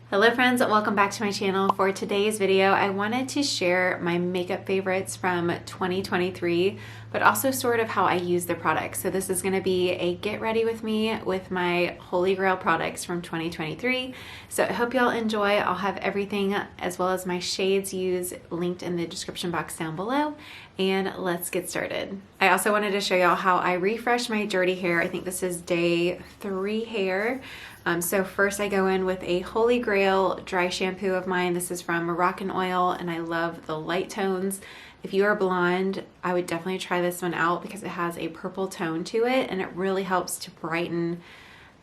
Hello friends, welcome back to my channel. For today's video, I wanted to share my makeup favorites from 2023, but also sort of how I use the products. So this is gonna be a get ready with me with my Holy Grail products from 2023. So I hope y'all enjoy. I'll have everything as well as my shades used linked in the description box down below. And let's get started. I also wanted to show y'all how I refresh my dirty hair. I think this is day 3 hair. So first I go in with a Holy Grail dry shampoo of mine. This is from Moroccan Oil and I love the light tones. If you are blonde, I would definitely try this one out because it has a purple tone to it and it really helps to brighten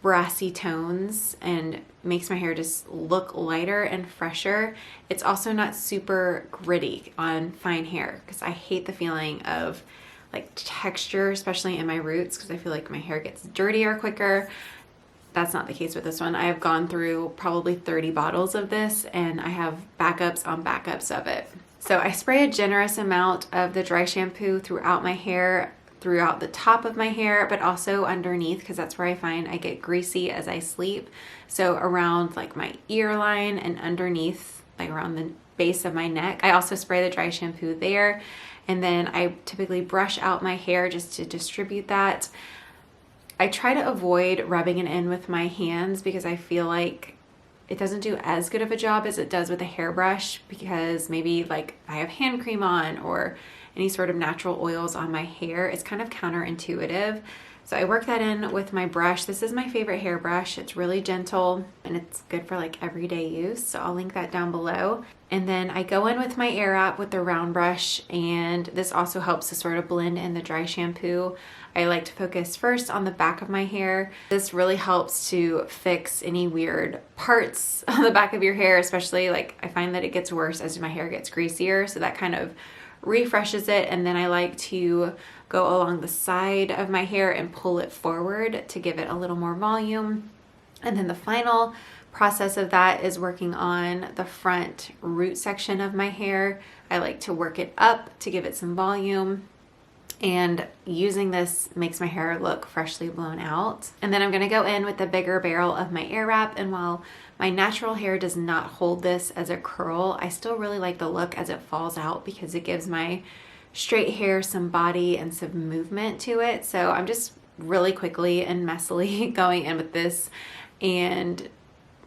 brassy tones and makes my hair just look lighter and fresher. It's also not super gritty on fine hair because I hate the feeling of like texture, especially in my roots, because I feel like my hair gets dirtier quicker. That's not the case with this one. I have gone through probably 30 bottles of this and I have backups on backups of it. So I spray a generous amount of the dry shampoo throughout my hair, throughout the top of my hair, but also underneath because that's where I find I get greasy as I sleep. So around like my ear line and underneath, like around the base of my neck. I also spray the dry shampoo there. And then I typically brush out my hair just to distribute that. I try to avoid rubbing it in with my hands because I feel like it doesn't do as good of a job as it does with a hairbrush, because maybe like I have hand cream on or any sort of natural oils on my hair. It's kind of counterintuitive. So I work that in with my brush. This is my favorite hairbrush. It's really gentle and it's good for like everyday use. So I'll link that down below. And then I go in with my air wrap with the round brush, and this also helps to sort of blend in the dry shampoo. I like to focus first on the back of my hair. This really helps to fix any weird parts on the back of your hair, especially like I find that it gets worse as my hair gets greasier. So that kind of refreshes it. And then I like to go along the side of my hair and pull it forward to give it a little more volume. And then the final process of that is working on the front root section of my hair. I like to work it up to give it some volume. And using this makes my hair look freshly blown out. And then I'm gonna go in with the bigger barrel of my air wrap. And while my natural hair does not hold this as a curl, I still really like the look as it falls out because it gives my straight hair some body and some movement to it. So I'm just really quickly and messily going in with this, and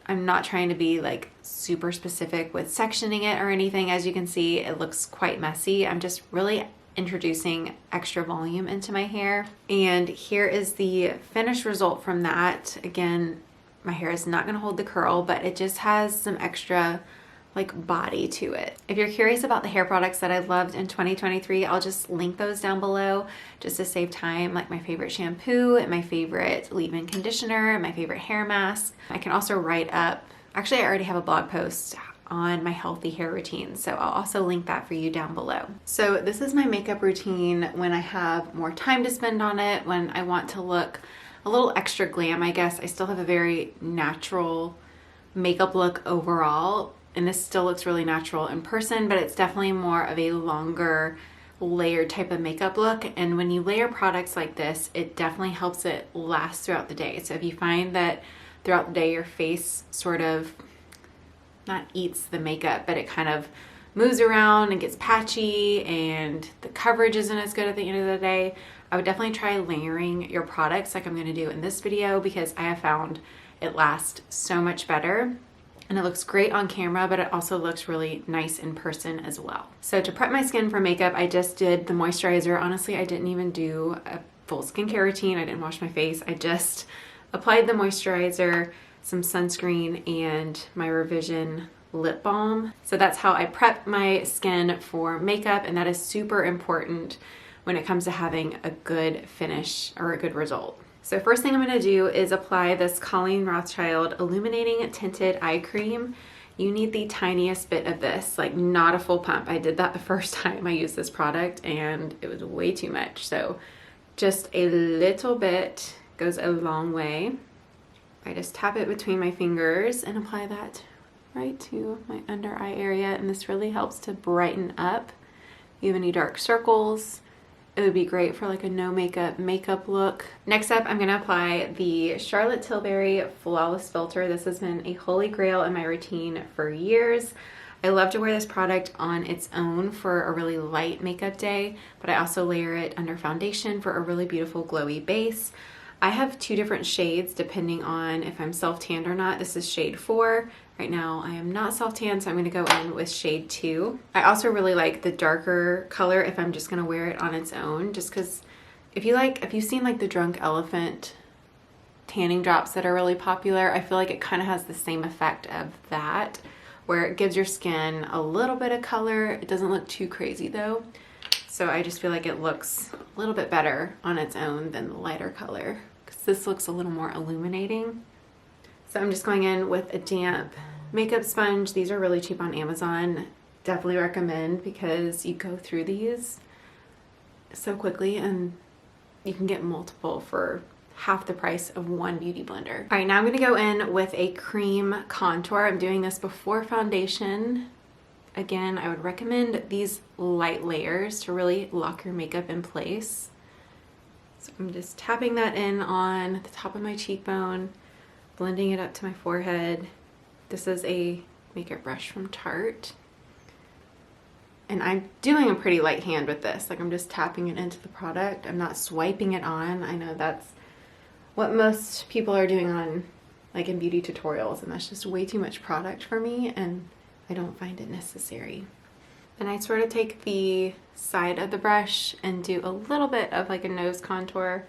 I'm not trying to be like super specific with sectioning it or anything. As you can see, it looks quite messy. I'm just really introducing extra volume into my hair. And here is the finished result from that. Again, my hair is not gonna hold the curl, but it just has some extra like body to it. If you're curious about the hair products that I loved in 2023, I'll just link those down below just to save time, like my favorite shampoo and my favorite leave-in conditioner and my favorite hair mask. I can also write up, actually I already have a blog post on my healthy hair routine, so I'll also link that for you down below. So this is my makeup routine when I have more time to spend on it, when I want to look a little extra glam, I guess. I still have a very natural makeup look overall, and this still looks really natural in person, but it's definitely more of a longer layered type of makeup look. And when you layer products like this, it definitely helps it last throughout the day. So if you find that throughout the day your face sort of not eats the makeup, but it kind of moves around and gets patchy and the coverage isn't as good at the end of the day, I would definitely try layering your products like I'm going to do in this video, because I have found it lasts so much better and it looks great on camera, but it also looks really nice in person as well. So to prep my skin for makeup, I just did the moisturizer. Honestly, I didn't even do a full skincare routine. I didn't wash my face. I just applied the moisturizer, some sunscreen, and my Revision lip balm. So that's how I prep my skin for makeup, and that is super important when it comes to having a good finish or a good result. So first thing I'm gonna do is apply this Colleen Rothschild Illuminating Tinted Eye Cream. You need the tiniest bit of this, like not a full pump. I did that the first time I used this product and it was way too much. So just a little bit goes a long way. I just tap it between my fingers and apply that right to my under eye area, and this really helps to brighten up. If you have any dark circles, it would be great for like a no makeup look. Next up, I'm gonna apply the Charlotte Tilbury Flawless Filter. This has been a holy grail in my routine for years. I love to wear this product on its own for a really light makeup day, but I also layer it under foundation for a really beautiful glowy base. I have two different shades depending on if I'm self-tanned or not. This is shade 4. Right now I am not self-tanned, so I'm gonna go in with shade 2. I also really like the darker color if I'm just gonna wear it on its own, just because if you've seen like the Drunk Elephant tanning drops that are really popular, I feel like it kind of has the same effect of that, where it gives your skin a little bit of color. It doesn't look too crazy though. So I just feel like it looks a little bit better on its own than the lighter color, because this looks a little more illuminating. So I'm just going in with a damp makeup sponge. These are really cheap on Amazon. Definitely recommend, because you go through these so quickly and you can get multiple for half the price of one beauty blender. All right, now I'm gonna go in with a cream contour. I'm doing this before foundation. Again, I would recommend these light layers to really lock your makeup in place. So I'm just tapping that in on the top of my cheekbone, blending it up to my forehead. This is a makeup brush from Tarte. And I'm doing a pretty light hand with this. Like, I'm just tapping it into the product. I'm not swiping it on. I know that's what most people are doing on, like, in beauty tutorials, and that's just way too much product for me, and I don't find it necessary. Then I sort of take the side of the brush and do a little bit of like a nose contour.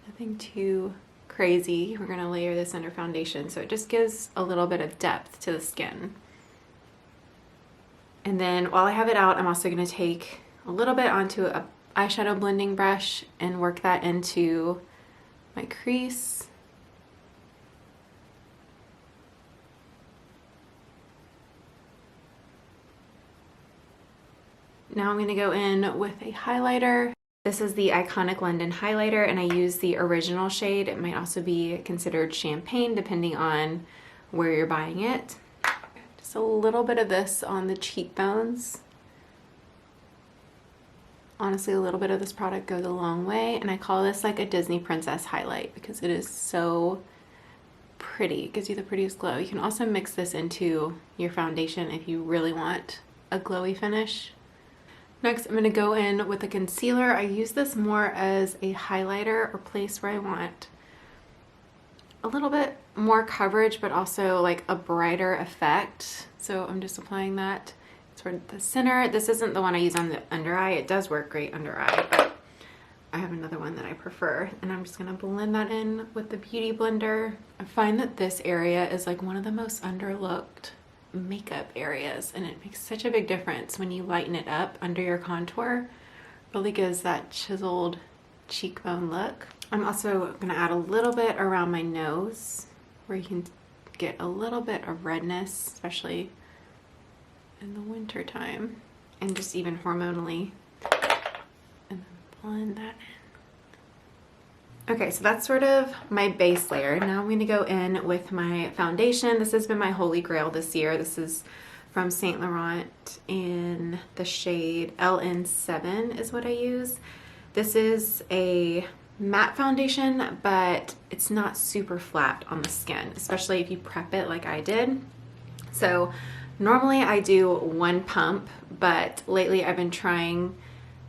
Nothing too crazy. We're gonna layer this under foundation, so it just gives a little bit of depth to the skin. And then while I have it out, I'm also gonna take a little bit onto a eyeshadow blending brush and work that into my crease. Now I'm going to go in with a highlighter. This is the Iconic London highlighter, and I use the original shade. It might also be considered champagne depending on where you're buying it. Just a little bit of this on the cheekbones. Honestly, a little bit of this product goes a long way, and I call this like a Disney princess highlight because it is so pretty. It gives you the prettiest glow. You can also mix this into your foundation if you really want a glowy finish. Next, I'm going to go in with a concealer. I use this more as a highlighter or place where I want a little bit more coverage, but also like a brighter effect. So I'm just applying that toward the center. This isn't the one I use on the under eye. It does work great under eye, but I have another one that I prefer. And I'm just going to blend that in with the Beauty Blender. I find that this area is like one of the most underlooked makeup areas, and it makes such a big difference when you lighten it up under your contour. Really gives that chiseled cheekbone look. I'm also going to add a little bit around my nose where you can get a little bit of redness, especially in the winter time, and just even hormonally, and then blend that in. Okay, so that's sort of my base layer. Now I'm going to go in with my foundation. This has been my holy grail this year. This is from Saint Laurent in the shade LN7 is what I use. This is a matte foundation, but it's not super flat on the skin, especially if you prep it like I did. So normally I do one pump, but lately I've been trying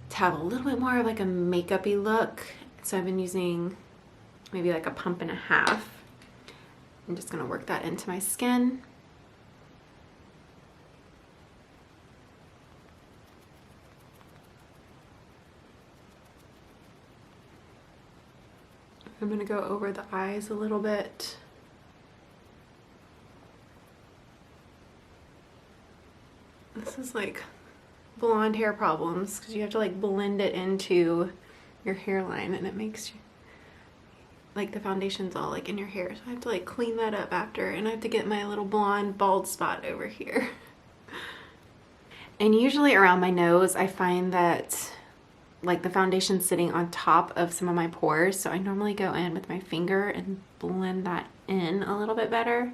to have a little bit more of like a makeup-y look. So I've been using maybe like a pump and a half. I'm just gonna work that into my skin. I'm gonna go over the eyes a little bit. This is like blonde hair problems because you have to like blend it into your hairline, and it makes you like the foundation's all like in your hair, so I have to like clean that up after, and I have to get my little blonde bald spot over here. And usually around my nose I find that like the foundation's sitting on top of some of my pores, so I normally go in with my finger and blend that in a little bit better.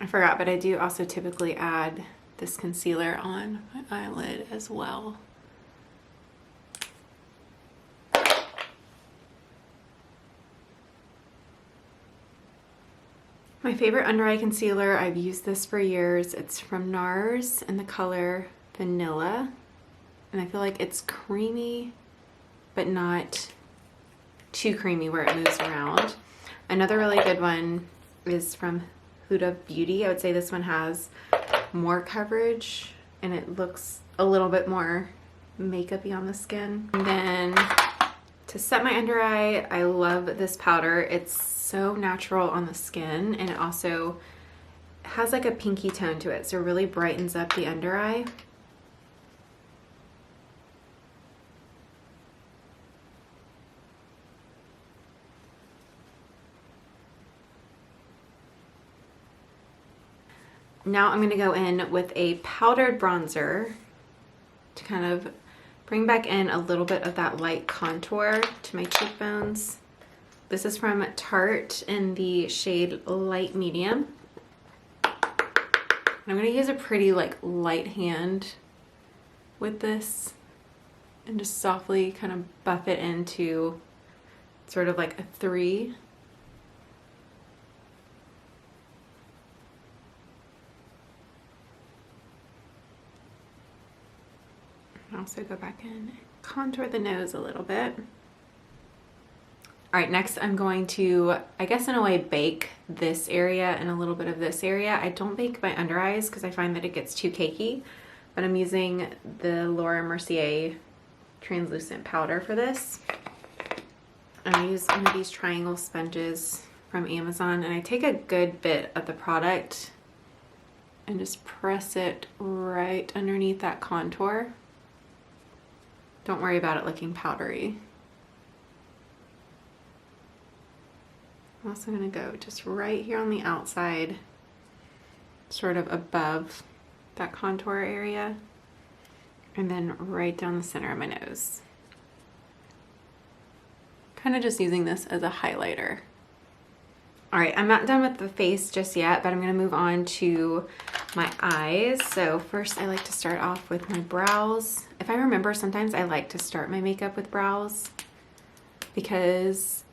I forgot, but I do also typically add this concealer on my eyelid as well. My favorite under eye concealer, I've used this for years. It's from NARS in the color Vanilla. And I feel like it's creamy, but not too creamy where it moves around. Another really good one is from Huda Beauty. I would say this one has more coverage and it looks a little bit more makeup-y on the skin. And then to set my under eye, I love this powder. It's so natural on the skin and it also has like a pinky tone to it, so it really brightens up the under eye. Now I'm going to go in with a powdered bronzer to kind of bring back in a little bit of that light contour to my cheekbones. This is from Tarte in the shade Light Medium. I'm going to use a pretty like light hand with this and just softly kind of buff it into sort of like a 3. Also go back in and contour the nose a little bit. All right, next I'm going to, I guess in a way, bake this area and a little bit of this area. I don't bake my under eyes because I find that it gets too cakey, but I'm using the Laura Mercier translucent powder for this. And I use one of these triangle sponges from Amazon, and I take a good bit of the product and just press it right underneath that contour. Don't worry about it looking powdery. I'm also going to go just right here on the outside, sort of above that contour area, and then right down the center of my nose. Kind of just using this as a highlighter. All right, I'm not done with the face just yet, but I'm going to move on to my eyes. So first I like to start off with my brows. If I remember, sometimes I like to start my makeup with brows because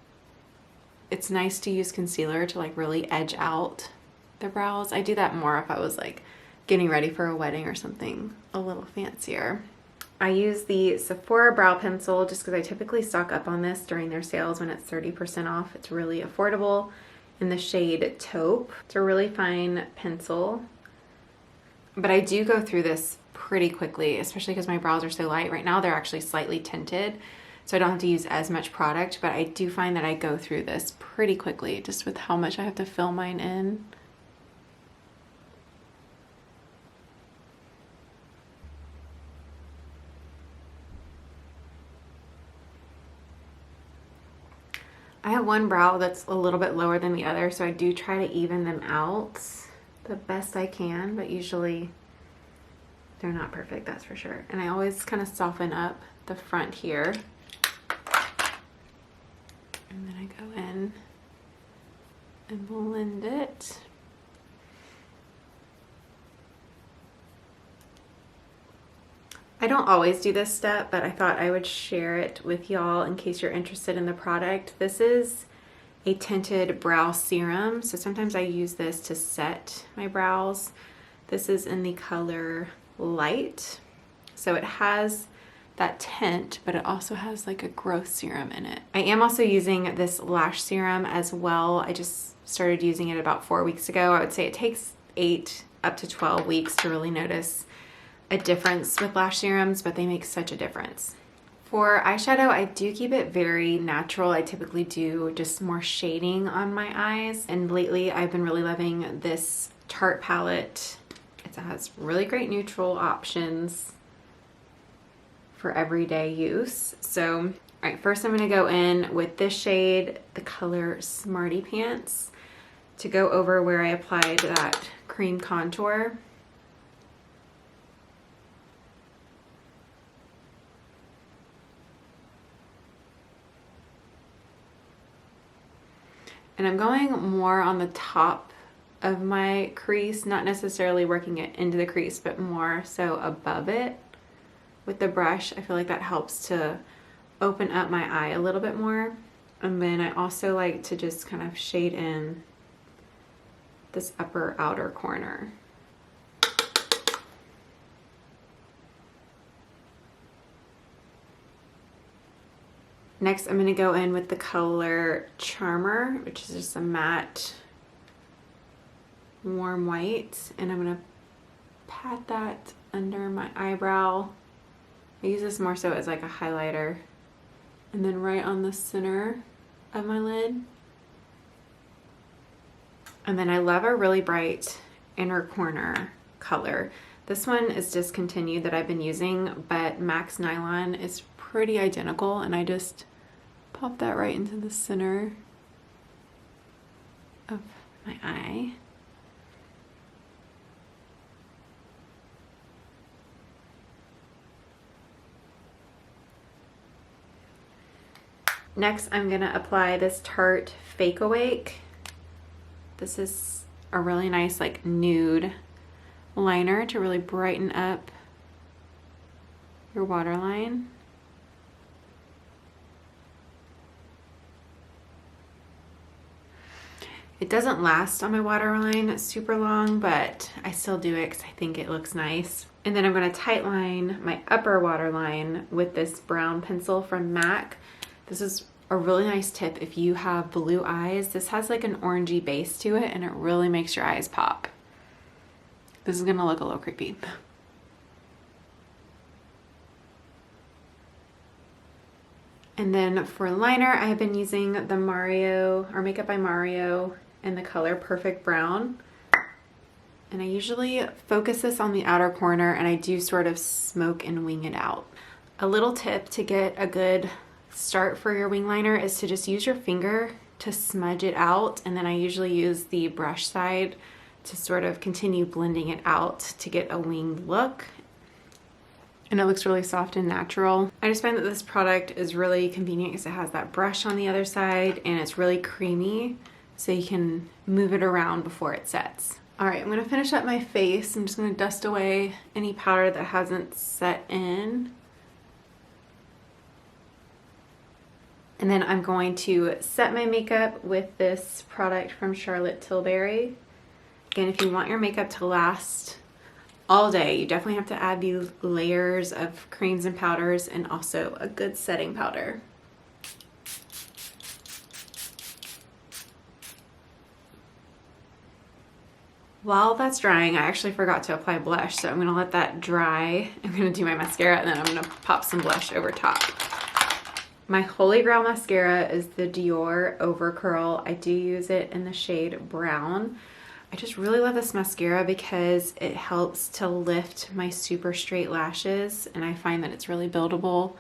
it's nice to use concealer to like really edge out the brows. I do that more if I was like getting ready for a wedding or something a little fancier. I use the Sephora brow pencil just because I typically stock up on this during their sales when it's 30% off. It's really affordable in the shade Taupe. It's a really fine pencil, but I do go through this pretty quickly, especially because my brows are so light. Right now they're actually slightly tinted, so I don't have to use as much product, but I do find that I go through this pretty quickly just with how much I have to fill mine in. I have one brow that's a little bit lower than the other, so I do try to even them out the best I can, but usually they're not perfect, that's for sure. And I always kind of soften up the front here. And then I go in and blend it. I don't always do this step, but I thought I would share it with y'all in case you're interested in the product. This is a tinted brow serum, so sometimes I use this to set my brows. This is in the color Light, so it has that tint, but it also has like a growth serum in it. I am also using this lash serum as well. I just started using it about 4 weeks ago. I would say it takes 8 up to 12 weeks to really notice a difference with lash serums, but they make such a difference. For eyeshadow, I do keep it very natural. I typically do just more shading on my eyes, and lately I've been really loving this Tarte palette. It has really great neutral options for everyday use. So, all right, first I'm gonna go in with this shade, the color Smarty Pants, to go over where I applied that cream contour. And I'm going more on the top of my crease, not necessarily working it into the crease, but more so above it with the brush. I feel like that helps to open up my eye a little bit more. And then I also like to just kind of shade in this upper outer corner. Next, I'm going to go in with the color Charmer, which is just a matte warm white, and I'm going to pat that under my eyebrow. I use this more so as like a highlighter. And then right on the center of my lid. And then I love a really bright inner corner color. This one is discontinued that I've been using, but Max Nylon is pretty identical, and I just pop that right into the center of my eye. Next, I'm gonna apply this Tarte Fake Awake. This is a really nice like nude liner to really brighten up your waterline. It doesn't last on my waterline super long, but I still do it because I think it looks nice. And then I'm going to tightline my upper waterline with this brown pencil from MAC. This is a really nice tip if you have blue eyes. This has like an orangey base to it, and it really makes your eyes pop. This is going to look a little creepy. And then for liner, I have been using the Mario, or Makeup by Mario, in the color Perfect Brown. And I usually focus this on the outer corner, and I do sort of smoke and wing it out. A little tip to get a good start for your wing liner is to just use your finger to smudge it out, and then I usually use the brush side to sort of continue blending it out to get a winged look. And it looks really soft and natural. I just find that this product is really convenient because it has that brush on the other side, and it's really creamy, so you can move it around before it sets. All right, I'm gonna finish up my face. I'm just gonna dust away any powder that hasn't set in. And then I'm going to set my makeup with this product from Charlotte Tilbury. Again, if you want your makeup to last all day, you definitely have to add these layers of creams and powders, and also a good setting powder. While that's drying, I actually forgot to apply blush, so I'm gonna let that dry. I'm gonna do my mascara, and then I'm gonna pop some blush over top. My Holy Grail mascara is the Dior Over Curl. I do use it in the shade Brown. I just really love this mascara because it helps to lift my super straight lashes, and I find that it's really buildable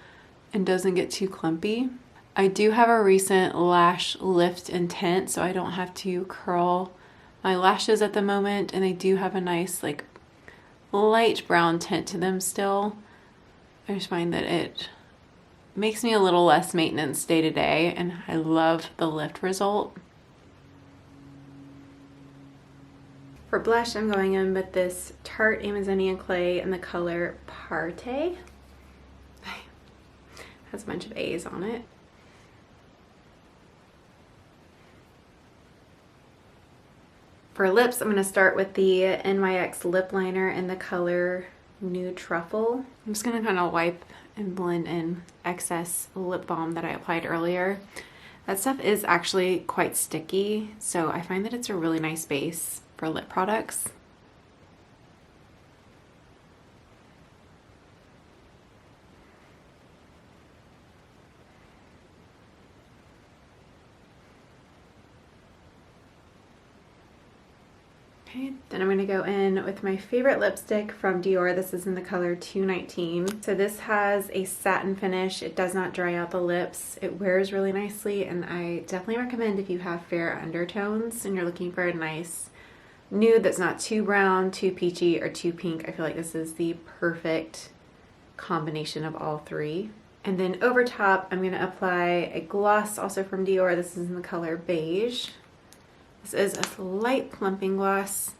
and doesn't get too clumpy. I do have a recent lash lift and tint, so I don't have to curl my lashes at the moment, and they do have a nice like light brown tint to them still. I just find that it makes me a little less maintenance day to day, and I love the lift result. For blush, I'm going in with this Tarte Amazonian Clay in the color Parte. Has a bunch of A's on it. For lips, I'm going to start with the NYX lip liner in the color Nude Truffle. I'm just going to kind of wipe and blend in excess lip balm that I applied earlier. That stuff is actually quite sticky, so I find that it's a really nice base for lip products. Okay, then I'm going to go in with my favorite lipstick from Dior. This is in the color 219. So this has a satin finish. It does not dry out the lips. It wears really nicely, and I definitely recommend if you have fair undertones and you're looking for a nice nude that's not too brown, too peachy, or too pink. I feel like this is the perfect combination of all three. And then over top, I'm going to apply a gloss also from Dior. This is in the color Beige. This is a light plumping gloss.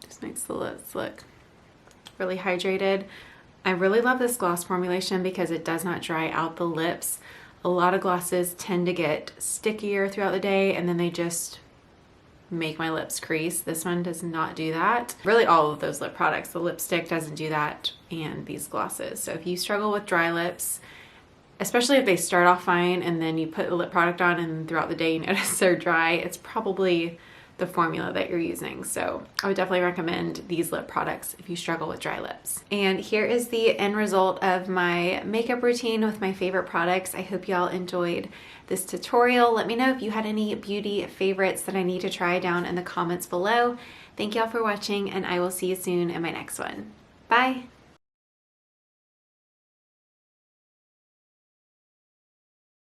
Just makes the lips look really hydrated. I really love this gloss formulation because it does not dry out the lips. A lot of glosses tend to get stickier throughout the day and then they just make my lips crease. This one does not do that. Really all of those lip products, the lipstick doesn't do that, and these glosses. So if you struggle with dry lips, especially if they start off fine and then you put the lip product on and throughout the day you notice they're dry, it's probably the formula that you're using. So I would definitely recommend these lip products if you struggle with dry lips. And here is the end result of my makeup routine with my favorite products. I hope y'all enjoyed this tutorial. Let me know if you had any beauty favorites that I need to try down in the comments below. Thank y'all for watching, and I will see you soon in my next one. Bye!